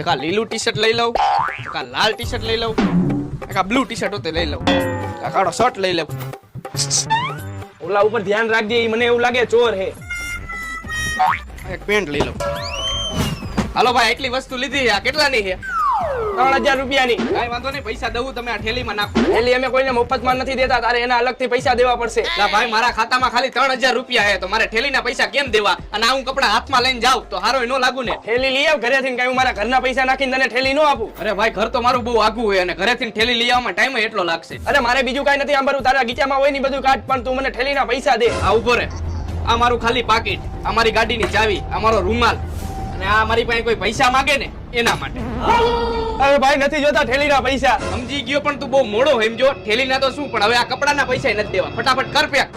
એક આ લીલું ટી શર્ટ લઈ લઉં, એક આ લાલ ટી શર્ટ લઈ લઉં, એક આ બ્લુ ટી શર્ટ હોતે લઈ લઉં, આ કાળો શર્ટ લઈ લઉં. ઓલા ઉપર ધ્યાન રાખજે, ઈ મને એવું લાગે ચોર હે. એક પેન્ટ લઈ લઉં. હાલો ભાઈ, એટલી વસ્તુ લીધી. આ કેટલાની છે? 3000 રૂપિયાની. કાઈ વાંધો નહીં, પૈસા દઉં, તમે આ થેલીમાં નાખો. થેલી અમે કોઈને મફતમાં નથી દેતા, તારે એના અલગથી પૈસા દેવા પડશે. ના ભાઈ, મારા ખાતામાં ખાલી 3000 રૂપિયા છે, તો મારે થેલીના પૈસા કેમ દેવા? અને આ હું કપડા હાથમાં લઈને જાઉં તો હારો નો લાગુ ને? થેલી લઈ આવ ઘરેથી, કઈ હું મારા ઘરના પૈસા નાખીને તને થેલી નો આપું. અરે ભાઈ, ઘર તો મારું બહુ આઘું હોય અને ઘરેથી થેલી લઈ આવવામાં ટાઈમ એટલો લાગશે. અરે મારે બીજું કઈ નથી આંબરું, તારા ગીચામાં હોય ને બધું કાઢ, પણ તું મને થેલીના પૈસા દે. આ ઉભો રે. આ મારું ખાલી પાકીટ, આ મારી ગાડીની ચાવી, આ મારો રૂમાલ, અને આ મારી પાસે કોઈ પૈસા માંગે ને એના માટે. અરે ભાઈ નથી જોતા થેલીના પૈસા. સમજી ગયો, પણ તું બહુ મોડો સમજો. થેલીના તો શું, પણ હવે આ કપડાના પૈસા નથી દેવા. ફટાફટ કર પેક.